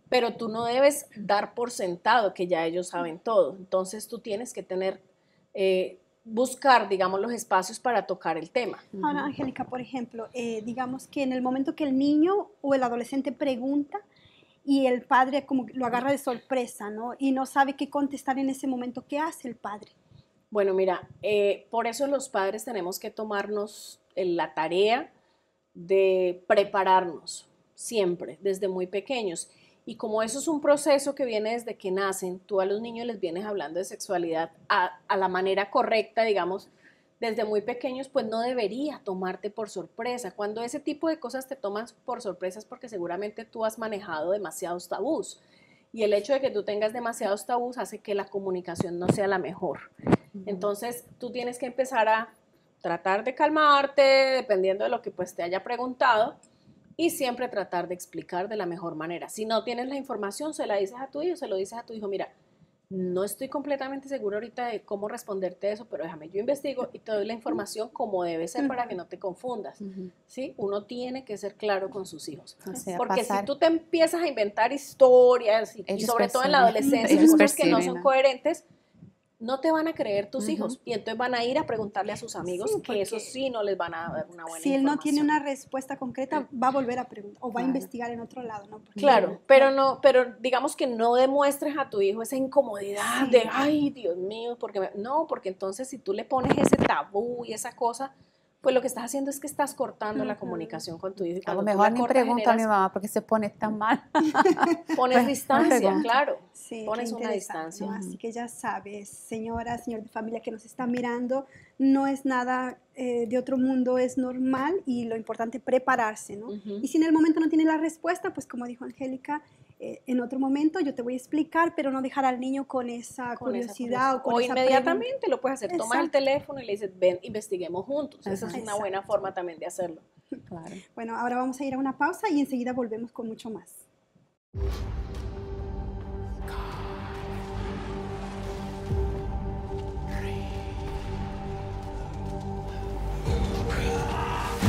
pero tú no debes dar por sentado que ya ellos saben todo. Entonces tú tienes que buscar, digamos, los espacios para tocar el tema. Ahora, Angélica, por ejemplo, digamos que en el momento que el niño o el adolescente pregunta y el padre como lo agarra de sorpresa, ¿no? Y no sabe qué contestar en ese momento, ¿qué hace el padre? Bueno, mira, por eso los padres tenemos que tomarnos la tarea de prepararnos siempre, desde muy pequeños. Y como eso es un proceso que viene desde que nacen, tú a los niños les vienes hablando de sexualidad a la manera correcta, digamos, desde muy pequeños, pues no debería tomarte por sorpresa. Cuando ese tipo de cosas te toman por sorpresa es porque seguramente tú has manejado demasiados tabús. Y el hecho de que tú tengas demasiados tabús hace que la comunicación no sea la mejor. Entonces, tú tienes que empezar a tratar de calmarte, dependiendo de lo que pues te haya preguntado, y siempre tratar de explicar de la mejor manera. Si no tienes la información, se la dices a tu hijo, se lo dices a tu hijo, mira, no estoy completamente seguro ahorita de cómo responderte eso, pero déjame, yo investigo y te doy la información como debe ser para que no te confundas. ¿Sí? Uno tiene que ser claro con sus hijos. O sea, porque si tú te empiezas a inventar historias, y sobre todo en la adolescencia, cosas que no son coherentes, no te van a creer tus hijos y entonces van a ir a preguntarle a sus amigos que eso sí no les van a dar una buena información. Si él no tiene una respuesta concreta, va a volver a preguntar o va a investigar en otro lado, ¿no? Porque claro, pero digamos que no demuestres a tu hijo esa incomodidad de, ay, Dios mío, porque entonces si tú le pones ese tabú y esa cosa, Pues lo que estás haciendo es que estás cortando la comunicación con tu hijo. A lo mejor ni pregunta a mi mamá porque se pone tan mal. Pones distancia, claro. Sí, pones una distancia. ¿No? Así que ya sabes, señora, señor de familia que nos está mirando, no es nada de otro mundo, es normal y lo importante es prepararse, ¿no? Y si en el momento no tiene la respuesta, pues como dijo Angélica, en otro momento yo te voy a explicar, pero no dejar al niño con esa curiosidad o con esa inmediatamente pregunta. lo puedes hacer. Exacto. Tomas el teléfono y le dices, ven, investiguemos juntos. Esa es una buena forma también de hacerlo. Claro. Bueno, ahora vamos a ir a una pausa y enseguida volvemos con mucho más.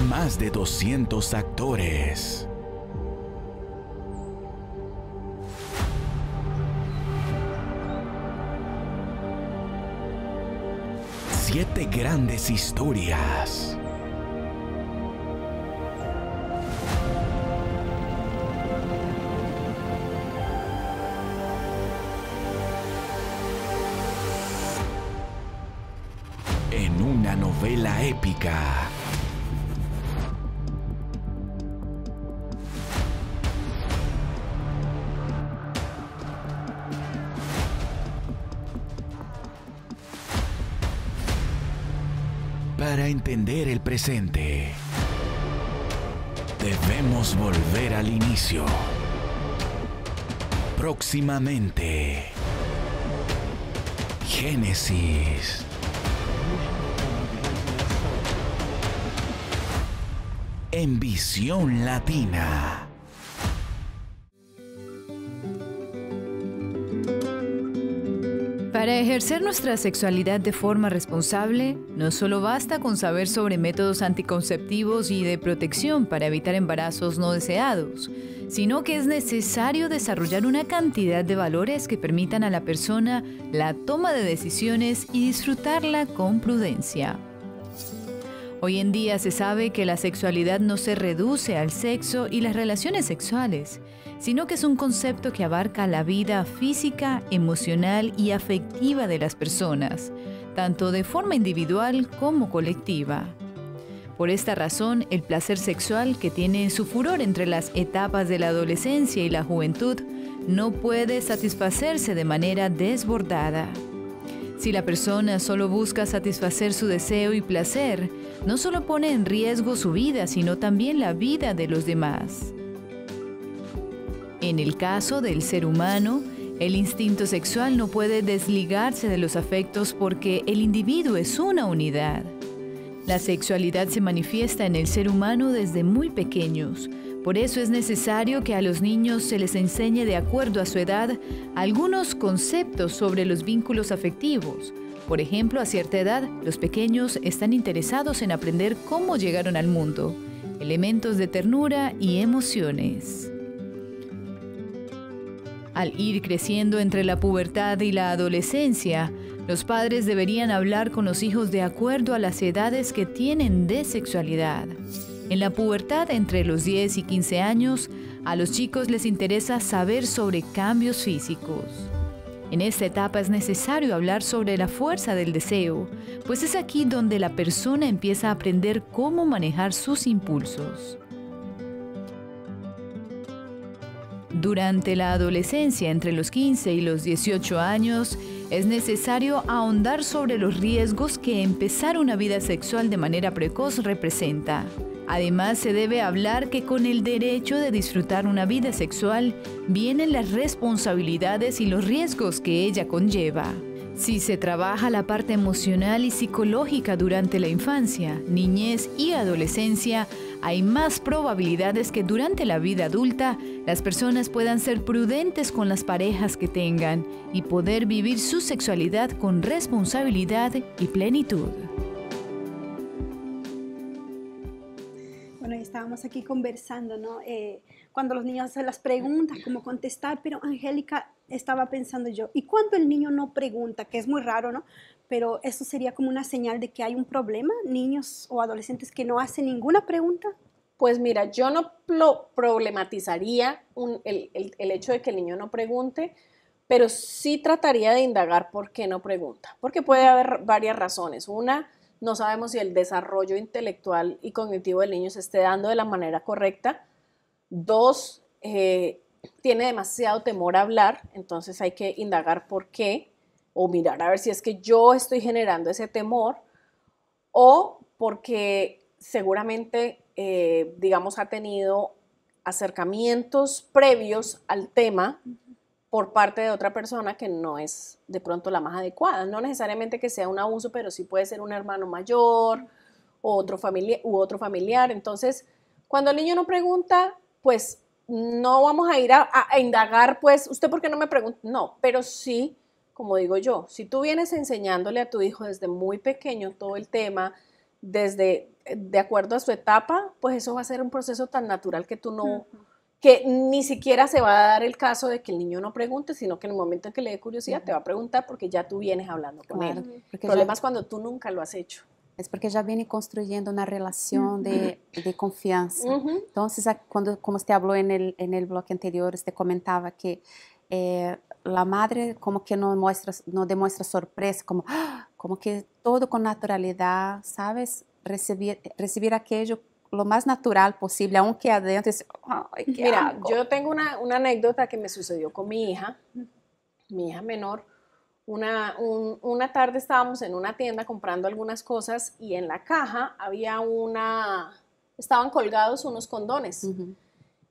Más de 200 actores. Siete grandes historias. En una novela épica. Para entender el presente, debemos volver al inicio. Próximamente, Génesis. En Visión Latina. Para ejercer nuestra sexualidad de forma responsable, no solo basta con saber sobre métodos anticonceptivos y de protección para evitar embarazos no deseados, sino que es necesario desarrollar una cantidad de valores que permitan a la persona la toma de decisiones y disfrutarla con prudencia. Hoy en día se sabe que la sexualidad no se reduce al sexo y las relaciones sexuales, sino que es un concepto que abarca la vida física, emocional y afectiva de las personas, tanto de forma individual como colectiva. Por esta razón, el placer sexual, que tiene su furor entre las etapas de la adolescencia y la juventud, no puede satisfacerse de manera desbordada. Si la persona solo busca satisfacer su deseo y placer, no solo pone en riesgo su vida, sino también la vida de los demás. En el caso del ser humano, el instinto sexual no puede desligarse de los afectos porque el individuo es una unidad. La sexualidad se manifiesta en el ser humano desde muy pequeños. Por eso es necesario que a los niños se les enseñe de acuerdo a su edad algunos conceptos sobre los vínculos afectivos. Por ejemplo, a cierta edad, los pequeños están interesados en aprender cómo llegaron al mundo, elementos de ternura y emociones. Al ir creciendo entre la pubertad y la adolescencia, los padres deberían hablar con los hijos de acuerdo a las edades que tienen de sexualidad. En la pubertad, entre los 10 y 15 años, a los chicos les interesa saber sobre cambios físicos. En esta etapa es necesario hablar sobre la fuerza del deseo, pues es aquí donde la persona empieza a aprender cómo manejar sus impulsos. Durante la adolescencia, entre los 15 y los 18 años, es necesario ahondar sobre los riesgos que empezar una vida sexual de manera precoz representa. Además, se debe hablar que con el derecho de disfrutar una vida sexual vienen las responsabilidades y los riesgos que ella conlleva. Si se trabaja la parte emocional y psicológica durante la infancia, niñez y adolescencia, hay más probabilidades que durante la vida adulta las personas puedan ser prudentes con las parejas que tengan y poder vivir su sexualidad con responsabilidad y plenitud. Bueno, y estábamos aquí conversando, ¿no? Cuando los niños hacen las preguntas, cómo contestar, pero Angélica, estaba pensando yo, ¿y cuando el niño no pregunta? Que es muy raro, ¿no? Pero eso sería como una señal de que hay un problema, niños o adolescentes que no hacen ninguna pregunta. Pues mira, yo no problematizaría el hecho de que el niño no pregunte, pero sí trataría de indagar por qué no pregunta. Porque puede haber varias razones. Una, no sabemos si el desarrollo intelectual y cognitivo del niño se esté dando de la manera correcta. 2, tiene demasiado temor a hablar, entonces hay que indagar por qué, o mirar a ver si es que yo estoy generando ese temor, o porque seguramente, digamos, ha tenido acercamientos previos al tema por parte de otra persona que no es de pronto la más adecuada. No necesariamente que sea un abuso, pero sí puede ser un hermano mayor o otro familiar. Entonces, cuando el niño no pregunta, pues no vamos a ir a indagar, pues, ¿usted por qué no me pregunta? No, pero sí, como digo yo, si tú vienes enseñándole a tu hijo desde muy pequeño todo el tema, de acuerdo a su etapa, pues eso va a ser un proceso tan natural que tú no... que ni siquiera se va a dar el caso de que el niño no pregunte, sino que en el momento en que le dé curiosidad te va a preguntar porque ya tú vienes hablando con él. El problema es cuando tú nunca lo has hecho. Es porque ya viene construyendo una relación de confianza. Entonces, como usted habló en el bloque anterior, usted comentaba que la madre como que no demuestra sorpresa, como que todo con naturalidad, ¿sabes? Recibir aquello lo más natural posible, aunque adentro es, ay, ¿qué Mira, hago? yo tengo una anécdota que me sucedió con mi hija menor. Una tarde estábamos en una tienda comprando algunas cosas y en la caja estaban colgados unos condones.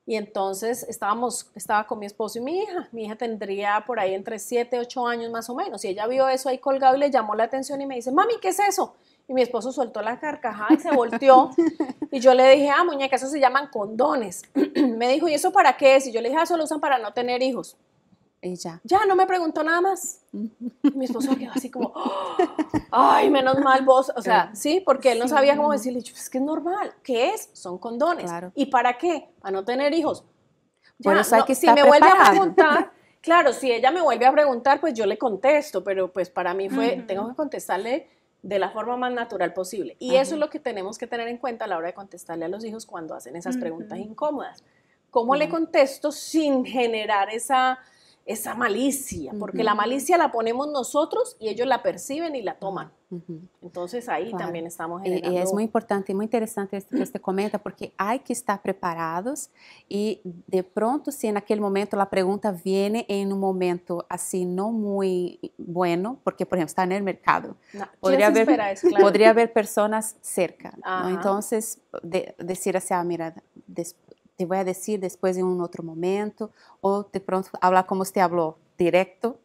Y entonces estaba con mi esposo y mi hija. Mi hija tendría por ahí entre 7, 8 años más o menos. Y ella vio eso ahí colgado y le llamó la atención y me dice, mami, ¿qué es eso? Y mi esposo soltó la carcajada y se volteó. Y yo le dije, muñeca, eso se llaman condones. Me dijo, ¿y eso para qué es? Y yo le dije, eso lo usan para no tener hijos. Y ya no me preguntó nada más. Y mi esposo quedó así como, ay, menos mal vos. O sea, sí, porque él no sabía cómo decirle, es que es normal. ¿Qué es? Son condones. Claro. ¿Y para qué? Para no tener hijos. Por eso hay que estar si me vuelve a preguntar, claro, si ella me vuelve a preguntar, pues yo le contesto, pero pues para mí tengo que contestarle de la forma más natural posible. Y eso es lo que tenemos que tener en cuenta a la hora de contestarle a los hijos cuando hacen esas preguntas incómodas. ¿Cómo le contesto sin generar esa malicia? Porque la malicia la ponemos nosotros y ellos la perciben y la toman. Entonces ahí también estamos generando... Y es muy importante y muy interesante esto que usted comenta, porque hay que estar preparados y de pronto, si en aquel momento la pregunta viene en un momento así no muy bueno, porque por ejemplo está en el mercado, podría haber personas cerca, ¿no? Entonces decir así, mira, te voy a decir después en un otro momento, o de pronto hablar como usted habló, directo,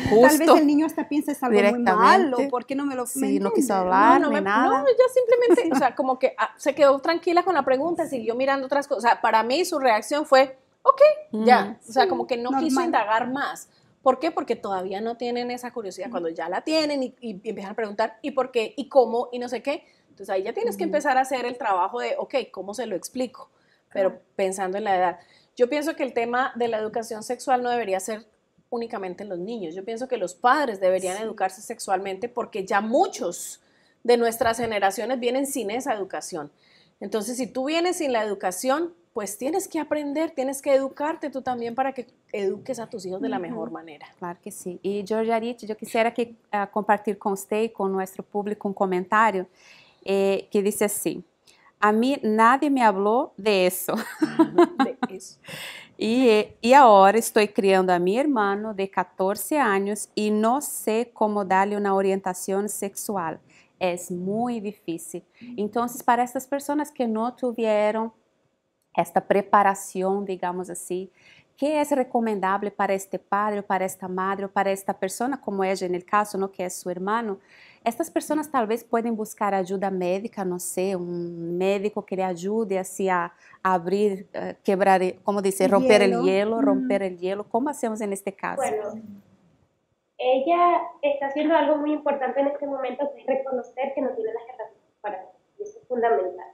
justo. Tal vez el niño hasta piensa es algo muy malo, ¿por qué no me lo Sí, no quiso hablar, ni nada. No, ella simplemente, o sea, como que se quedó tranquila con la pregunta, siguió mirando otras cosas. O sea, para mí su reacción fue, ok, ya. O sea, como que no quiso indagar más. ¿Por qué? Porque todavía no tienen esa curiosidad. Cuando ya la tienen y empiezan a preguntar, ¿y por qué? ¿Y cómo? Y no sé qué. Entonces ahí ya tienes que empezar a hacer el trabajo de, ok, ¿cómo se lo explico? Pero pensando en la edad. Yo pienso que el tema de la educación sexual no debería ser únicamente en los niños. Yo pienso que los padres deberían educarse sexualmente porque ya muchos de nuestras generaciones vienen sin esa educación. Entonces, si tú vienes sin la educación, pues tienes que aprender, tienes que educarte tú también para que eduques a tus hijos de la mejor manera. Claro que sí. Y Georgiarity, yo quisiera compartir con usted y con nuestro público un comentario que dice así: a mí nadie me habló de eso. Y ahora estoy criando a mi hermano de 14 años y no sé cómo darle una orientación sexual. Es muy difícil. Entonces, para estas personas que no tuvieron esta preparación, digamos así, ¿qué es recomendable para este padre, para esta madre, para esta persona, como ella en el caso, ¿no? Que es su hermano? Estas personas tal vez pueden buscar ayuda médica, no sé, un médico que le ayude así a abrir, quebrar, como dice, romper el hielo. ¿Cómo hacemos en este caso? Bueno, ella está haciendo algo muy importante en este momento, que es reconocer que no tiene las herramientas para eso, y eso es fundamental.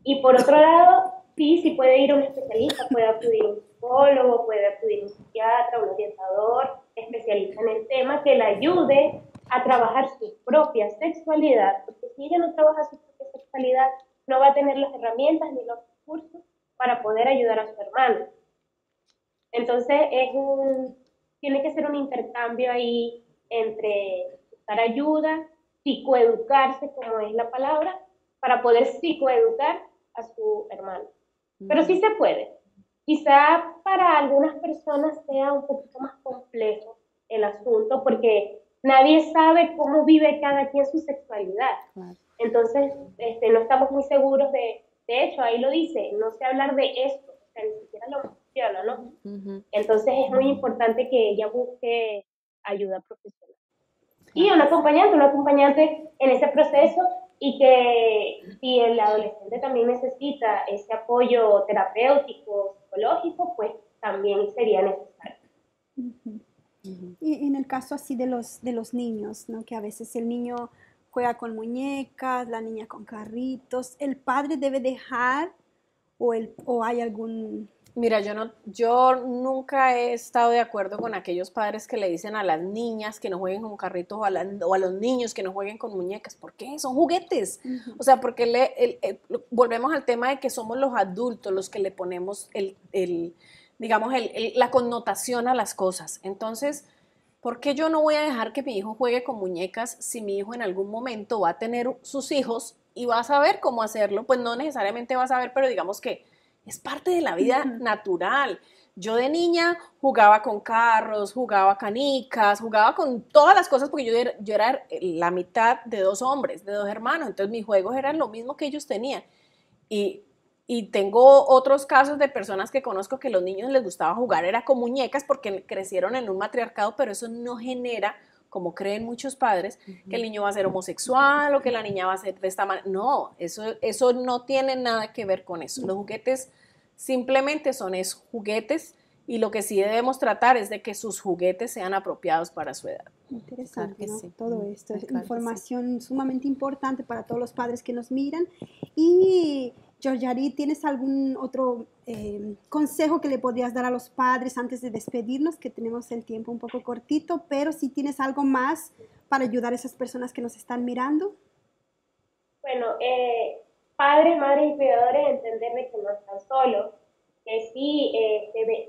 Y por otro lado, sí puede ir a un especialista, puede acudir a un psicólogo, puede acudir a un psiquiatra, un orientador especialista en el tema que le ayude a trabajar su propia sexualidad, porque si ella no trabaja su propia sexualidad, no va a tener las herramientas ni los recursos para poder ayudar a su hermano. Entonces, tiene que ser un intercambio ahí entre buscar ayuda. psicoeducarse, como es la palabra, para poder psicoeducar a su hermano. Pero sí se puede. Quizá para algunas personas sea un poquito más complejo el asunto, porque nadie sabe cómo vive cada quien su sexualidad. Entonces, no estamos muy seguros de hecho, ahí lo dice, no sé hablar de esto, o sea, ni siquiera lo menciona, ¿no? Entonces es muy importante que ella busque ayuda profesional. Y un acompañante en ese proceso, y que si el adolescente también necesita ese apoyo terapéutico, psicológico, pues también sería necesario. Y en el caso así de los niños, ¿no? Que a veces el niño juega con muñecas, la niña con carritos, ¿el padre debe dejar o hay algún...? Mira, yo nunca he estado de acuerdo con aquellos padres que le dicen a las niñas que no jueguen con carritos o a los niños que no jueguen con muñecas. ¿Por qué? Son juguetes. O sea, porque volvemos al tema de que somos los adultos los que le ponemos la connotación a las cosas. Entonces, ¿por qué yo no voy a dejar que mi hijo juegue con muñecas si mi hijo en algún momento va a tener sus hijos y va a saber cómo hacerlo? Pues no necesariamente va a saber, pero digamos que es parte de la vida natural. Yo de niña jugaba con carros, jugaba canicas, jugaba con todas las cosas, porque yo era la mitad de 2 hombres, de 2 hermanos, entonces mis juegos eran lo mismo que ellos tenían. Y tengo otros casos de personas que conozco que los niños les gustaba jugar, era con muñecas porque crecieron en un matriarcado, pero eso no genera, como creen muchos padres, que el niño va a ser homosexual o que la niña va a ser de esta manera. No, eso no tiene nada que ver con eso. Los juguetes simplemente son juguetes, y lo que sí debemos tratar es de que sus juguetes sean apropiados para su edad. Interesante, claro, ¿no? Sí. Todo esto es información sumamente importante para todos los padres que nos miran. Y Georgiarit, ¿tienes algún otro consejo que le podrías dar a los padres antes de despedirnos? Que tenemos el tiempo un poco cortito, pero si tienes algo más para ayudar a esas personas que nos están mirando. Bueno, padres, madres y cuidadores, entender de que no están solos, que sí,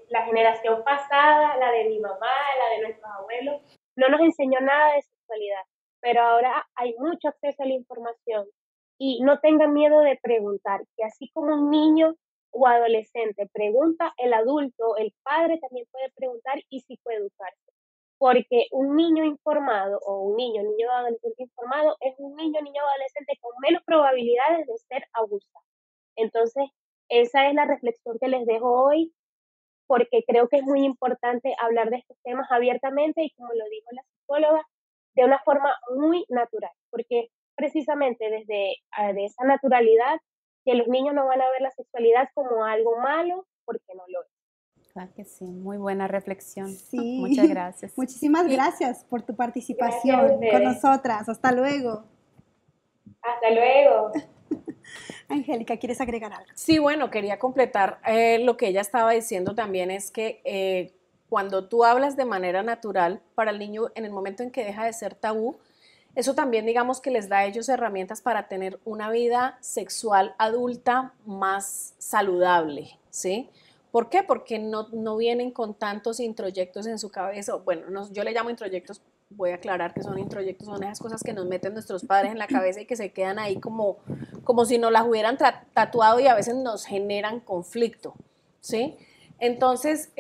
la generación pasada, la de mi mamá, la de nuestros abuelos, no nos enseñó nada de sexualidad, pero ahora hay mucho acceso a la información. Y no tengan miedo de preguntar, que así como un niño o adolescente pregunta, el adulto, el padre también puede preguntar y psicoeducarse. Porque un niño informado o un niño o adolescente informado es un niño o adolescente con menos probabilidades de ser abusado. Entonces, esa es la reflexión que les dejo hoy, porque creo que es muy importante hablar de estos temas abiertamente y, como lo dijo la psicóloga, de una forma muy natural, porque precisamente desde de esa naturalidad que los niños no van a ver la sexualidad como algo malo, porque no lo es. Claro que sí, muy buena reflexión. Sí. Muchas gracias. Muchísimas gracias por tu participación con nosotras. Hasta luego. Hasta luego. Angélica, ¿quieres agregar algo? Sí, bueno, quería completar lo que ella estaba diciendo también, es que cuando tú hablas de manera natural para el niño, en el momento en que deja de ser tabú, eso también, digamos, que les da a ellos herramientas para tener una vida sexual adulta más saludable, ¿sí? ¿Por qué? Porque no vienen con tantos introyectos en su cabeza. Bueno, yo le llamo introyectos, voy a aclarar que son introyectos, son esas cosas que nos meten nuestros padres en la cabeza y que se quedan ahí como si nos las hubieran tatuado, y a veces nos generan conflicto, ¿sí? Entonces,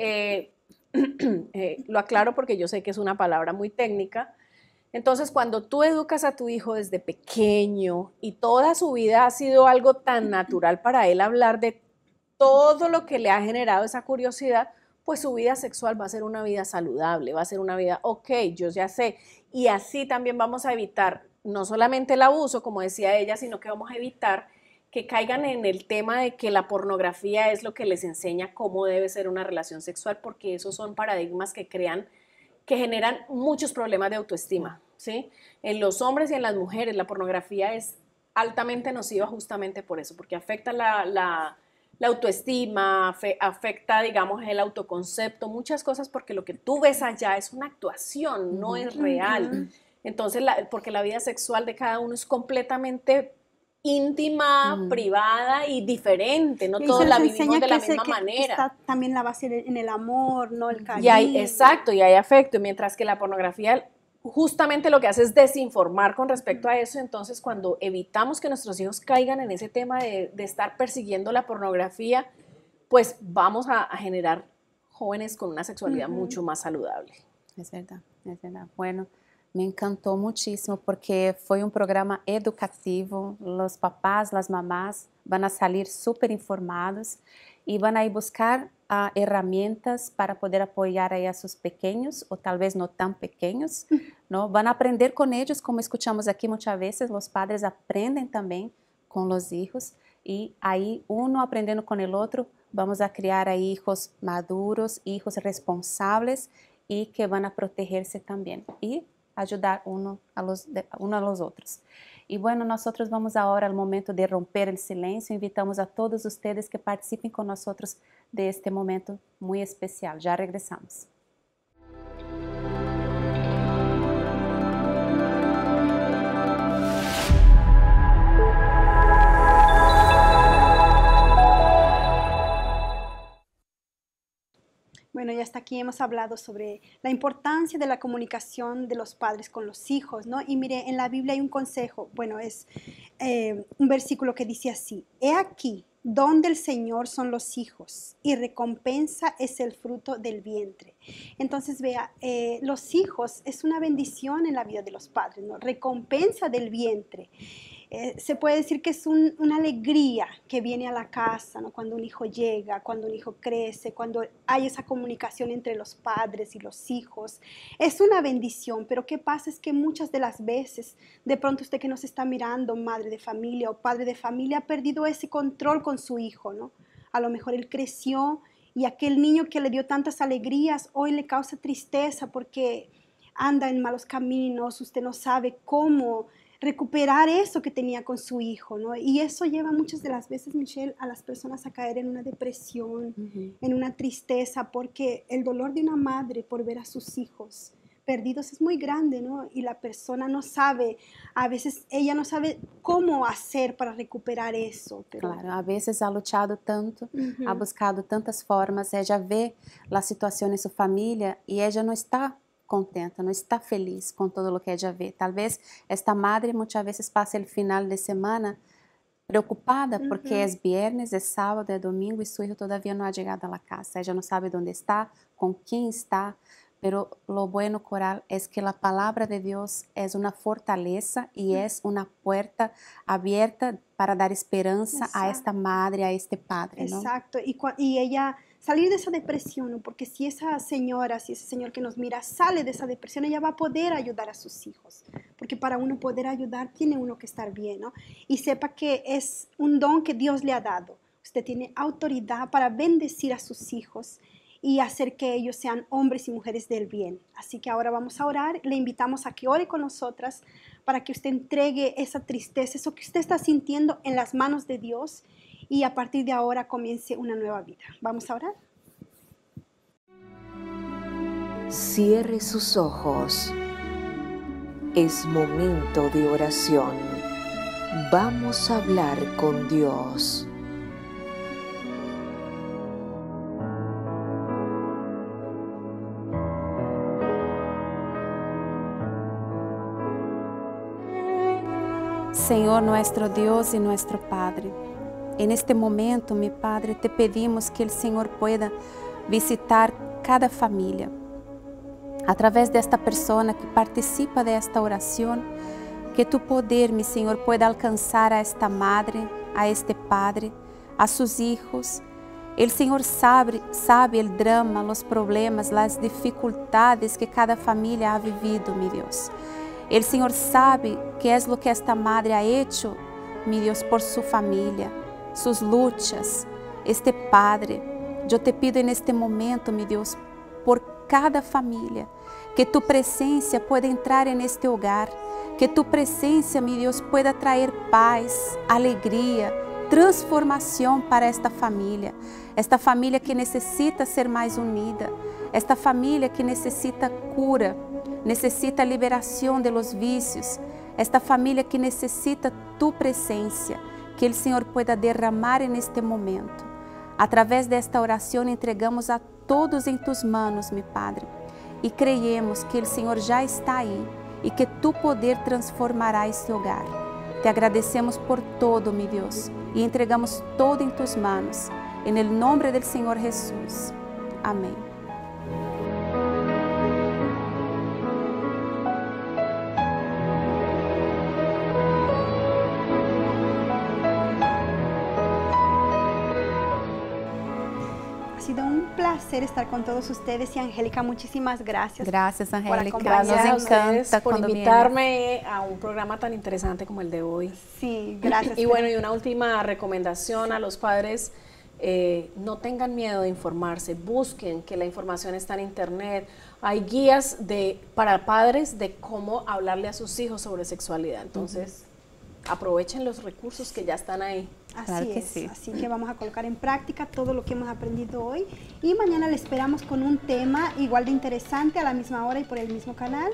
lo aclaro porque yo sé que es una palabra muy técnica. Entonces, cuando tú educas a tu hijo desde pequeño y toda su vida ha sido algo tan natural para él hablar de todo lo que le ha generado esa curiosidad, pues su vida sexual va a ser una vida saludable, va a ser una vida, ok, yo ya sé. Y así también vamos a evitar no solamente el abuso, como decía ella, sino que vamos a evitar que caigan en el tema de que la pornografía es lo que les enseña cómo debe ser una relación sexual, porque esos son paradigmas que generan muchos problemas de autoestima, ¿sí? En los hombres y en las mujeres la pornografía es altamente nociva justamente por eso, porque afecta la autoestima, afecta, digamos, el autoconcepto, muchas cosas, porque lo que tú ves allá es una actuación, no es real. Entonces, porque la vida sexual de cada uno es completamente íntima, privada y diferente, no todos la vivimos de la misma manera. Está también la base en el amor, ¿no? El cariño. Exacto, y hay afecto, mientras que la pornografía justamente lo que hace es desinformar con respecto a eso. Entonces, cuando evitamos que nuestros hijos caigan en ese tema de estar persiguiendo la pornografía, pues vamos a generar jóvenes con una sexualidad mucho más saludable. Es verdad, es verdad. Bueno, me encantó muchísimo porque fue un programa educativo. Los papás, las mamás van a salir súper informados y van a ir buscar herramientas para poder apoyar ahí a sus pequeños o tal vez no tan pequeños, ¿no? Van a aprender con ellos, como escuchamos aquí muchas veces, los padres aprenden también con los hijos y ahí uno aprendiendo con el otro, vamos a criar a hijos maduros, hijos responsables y que van a protegerse también y ayudar uno a los otros. Y bueno, nosotros vamos ahora al momento de romper el silencio. Invitamos a todos ustedes que participen con nosotros de este momento muy especial. Ya regresamos. Bueno, ya hasta aquí hemos hablado sobre la importancia de la comunicación de los padres con los hijos, ¿no? Y mire, en la Biblia hay un consejo, bueno, es un versículo que dice así: He aquí, don del Señor son los hijos, y recompensa es el fruto del vientre. Entonces, vea, los hijos es una bendición en la vida de los padres, ¿no? Recompensa del vientre. Se puede decir que es una alegría que viene a la casa, ¿no? Cuando un hijo llega, cuando un hijo crece, cuando hay esa comunicación entre los padres y los hijos. Es una bendición, pero ¿qué pasa? Es que muchas de las veces, de pronto usted que nos está mirando, madre de familia o padre de familia, ha perdido ese control con su hijo, ¿no? A lo mejor él creció y aquel niño que le dio tantas alegrías hoy le causa tristeza porque anda en malos caminos, usted no sabe cómo recuperar eso que tenía con su hijo, ¿no? Y eso lleva muchas de las veces, Michelle, a las personas a caer en una depresión, en una tristeza, porque el dolor de una madre por ver a sus hijos perdidos es muy grande, ¿no? Y la persona no sabe, a veces ella no sabe cómo hacer para recuperar eso. Pero... Claro, a veces ha luchado tanto, ha buscado tantas formas, ella ve la situación en su familia y ella no está contenta, no está feliz con todo lo que ella ve. Tal vez esta madre muchas veces pasa el final de semana preocupada porque es viernes, es sábado, es domingo y su hijo todavía no ha llegado a la casa. Ella no sabe dónde está, con quién está, pero lo bueno, Coral, es que la palabra de Dios es una fortaleza y es una puerta abierta para dar esperanza a esta madre, a este padre, ¿no? Exacto, y ella salir de esa depresión, ¿no? Porque si esa señora, si ese señor que nos mira sale de esa depresión, ella va a poder ayudar a sus hijos, porque para uno poder ayudar tiene uno que estar bien, ¿no? Y sepa que es un don que Dios le ha dado. Usted tiene autoridad para bendecir a sus hijos y hacer que ellos sean hombres y mujeres del bien. Así que ahora vamos a orar. Le invitamos a que ore con nosotras para que usted entregue esa tristeza, eso que usted está sintiendo en las manos de Dios y a partir de ahora comience una nueva vida. ¿Vamos a orar? Cierre sus ojos. Es momento de oración. Vamos a hablar con Dios. Señor nuestro Dios y nuestro Padre, en este momento, mi Padre, te pedimos que el Señor pueda visitar cada familia. A través de esta persona que participa de esta oración, que tu poder, mi Señor, pueda alcanzar a esta madre, a este padre, a sus hijos. El Señor sabe el drama, los problemas, las dificultades que cada familia ha vivido, mi Dios. El Señor sabe qué es lo que esta madre ha hecho, mi Dios, por su familia, sus luchas, este Padre. Yo te pido en este momento, mi Dios, por cada familia, que tu presencia pueda entrar en este hogar, que tu presencia, mi Dios, pueda traer paz, alegría, transformación para esta familia que necesita ser mais unida, esta família que necessita cura, necessita liberação de los vícios, esta família que necessita tu presença, que o Senhor pueda derramar en este momento. Através desta oração entregamos a todos em tus manos, mi Padre. y creemos que el Señor ya está ahí y que tu poder transformará este hogar. Te agradecemos por todo, mi Dios, y entregamos todo en tus manos, en el nombre del Señor Jesús. Amén. Ha sido un placer estar con todos ustedes y Angélica, muchísimas gracias. Gracias, Angélica. Gracias a ustedes por cuando invitarme a un programa tan interesante como el de hoy. Sí, gracias. Y bueno, y una última recomendación a los padres, no tengan miedo de informarse, busquen, que la información está en internet. Hay guías para padres de cómo hablarle a sus hijos sobre sexualidad, entonces aprovechen los recursos que ya están ahí. Así es, sí. Así que vamos a colocar en práctica todo lo que hemos aprendido hoy y mañana le esperamos con un tema igual de interesante a la misma hora y por el mismo canal.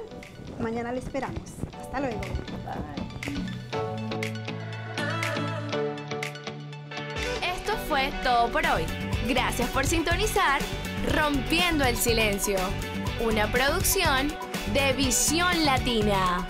Mañana le esperamos. Hasta luego. Bye. Esto fue todo por hoy. Gracias por sintonizar Rompiendo el Silencio, una producción de Visión Latina.